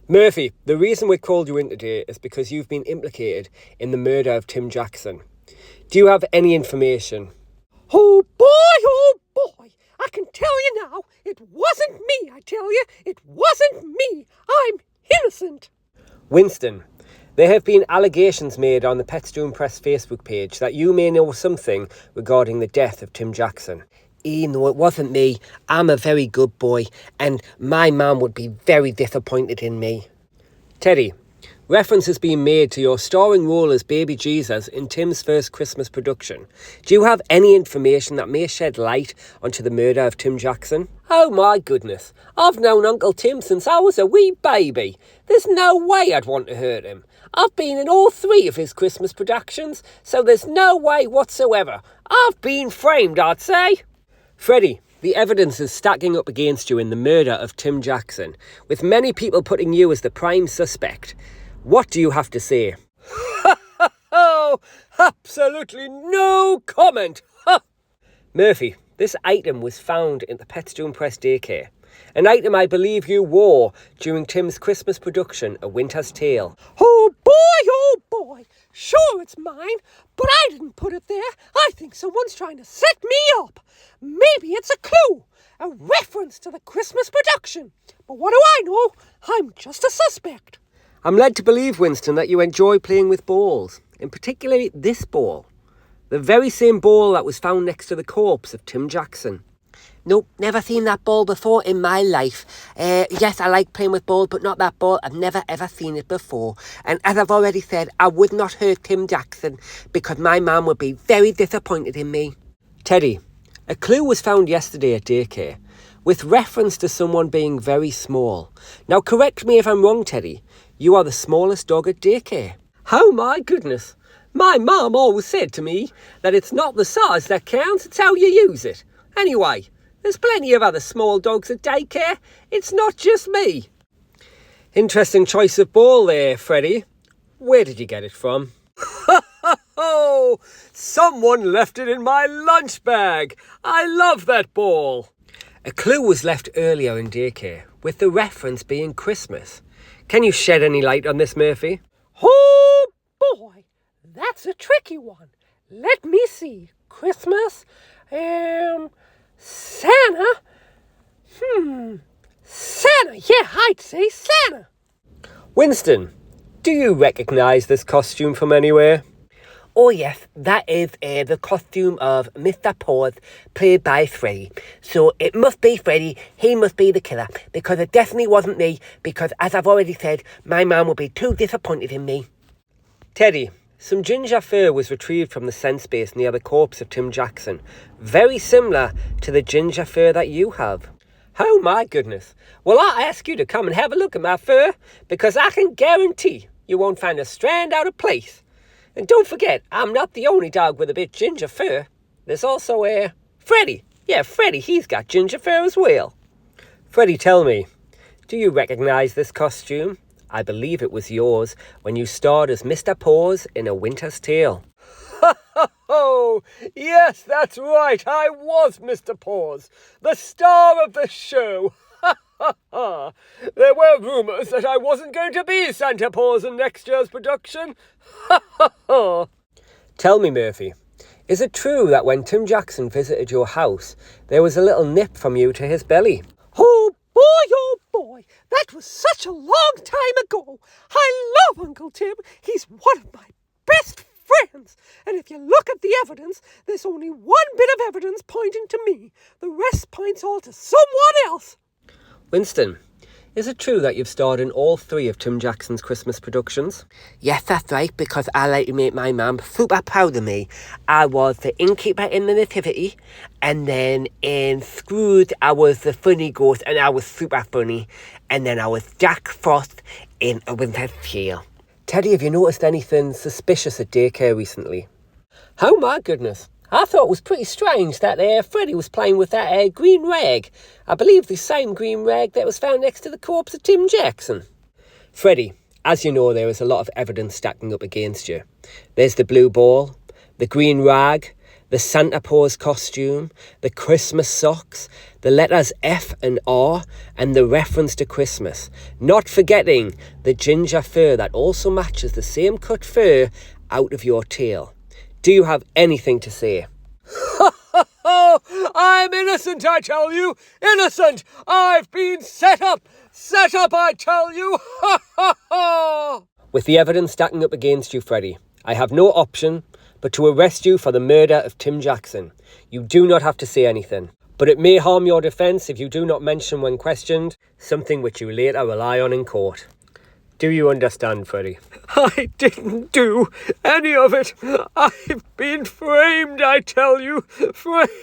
Murphy, the reason we called you in today is because you've been implicated in the murder of Tim Jackson. Do you have any information? Oh boy, I can tell you now, it wasn't me, I tell you, it wasn't me. I'm innocent. Winston, there have been allegations made on the Petstone Press Facebook page that you may know something regarding the death of Tim Jackson. No, it wasn't me. I'm a very good boy, and my mum would be very disappointed in me. Teddy, reference has been made to your starring role as baby Jesus in Tim's first Christmas production. Do you have any information that may shed light onto the murder of Tim Jackson? Oh my goodness, I've known Uncle Tim since I was a wee baby. There's no way I'd want to hurt him. I've been in all 3 of his Christmas productions, so there's no way whatsoever. I've been framed, I'd say. Freddie, the evidence is stacking up against you in the murder of Tim Jackson, with many people putting you as the prime suspect. What do you have to say? Oh, absolutely no comment. Murphy, this item was in the Petstone Press daycare. An item I believe you wore during Tim's Christmas production, A Winter's Tale. Oh boy, sure it's mine, but I didn't put it there. I think someone's trying to set me up. Maybe it's a clue, a reference to the Christmas production. But what do I know? I'm just a suspect. I'm led to believe, Winston, that you enjoy playing with balls, in particular this ball. The very same ball that was found next to the corpse of Tim Jackson. Nope, never seen that ball before in my life. Yes, I like playing with balls, but not that ball. I've never ever seen it before. And as I've already said, I would not hurt Tim Jackson because my mum would be very disappointed in me. Teddy, a clue was found yesterday at daycare with reference to someone being very small. Now correct me if I'm wrong, Teddy. You are the smallest dog at daycare. Oh my goodness. My mum always said to me that it's not the size that counts, it's how you use it. Anyway, there's plenty of other small dogs at daycare. It's not just me. Interesting choice of ball there, Freddie. Where did you get it from? Oh, someone left it in my lunch bag. I love that ball. A clue was left earlier in daycare, with the reference being Christmas. Can you shed any light on this, Murphy? Oh boy, that's a tricky one. Let me see. Christmas, Santa. Santa, yeah, I'd say Santa. Winston, do you recognise this costume from anywhere? Oh yes, that is the costume of Mr. Paws, played by Freddie. So it must be Freddie, he must be the killer, because it definitely wasn't me, because as I've already said, my mum will be too disappointed in me. Teddy, some ginger fur was retrieved from the scent space near the corpse of Tim Jackson, very similar to the ginger fur that you have. Oh my goodness. Well, I ask you to come and have a look at my fur, because I can guarantee you won't find a strand out of place. And don't forget, I'm not the only dog with a bit ginger fur. There's also Freddie. Yeah, Freddie, he's got ginger fur as well. Freddie, tell me, do you recognise this costume? I believe it was yours when you starred as Mr. Paws in A Winter's Tale. Oh, yes, that's right. I was Mr. Paws, the star of the show. There were rumours that I wasn't going to be Santa Paws in next year's production. Tell me, Murphy, is it true that when Tim Jackson visited your house, there was a little nip from you to his belly? Oh boy, that was such a long time ago. I love Uncle Tim. He's one of my best friends. And if you look at the evidence, there's only one bit of evidence pointing to me. The rest points all to someone else. Winston, is it true that you've starred in all 3 of Tim Jackson's Christmas productions? Yes, that's right, because I like to make my mum super proud of me. I was the innkeeper in the Nativity, and then in Scrooge I was the funny ghost, and I was super funny. And then I was Jack Frost in A Winter's Tale. Teddy, have you noticed anything suspicious at daycare recently? Oh my goodness. I thought it was pretty strange that Freddie was playing with that green rag. I believe the same green rag that was found next to the corpse of Tim Jackson. Freddie, as you know, there is a lot of evidence stacking up against you. There's the blue ball, the green rag, the Santa Paws costume, the Christmas socks, the letters F and R, and the reference to Christmas. Not forgetting the ginger fur that also matches the same cut fur out of your tail. Do you have anything to say? Oh, I'm innocent, I tell you. Innocent. I've been set up. Set up, I tell you. Ha, ha, ha. With the evidence stacking up against you, Freddie, I have no option but to arrest you for the murder of Tim Jackson. You do not have to say anything, but it may harm your defence if you do not mention when questioned, something which you later rely on in court. Do you understand, Freddie? I didn't do any of it. I've been framed, I tell you. Framed.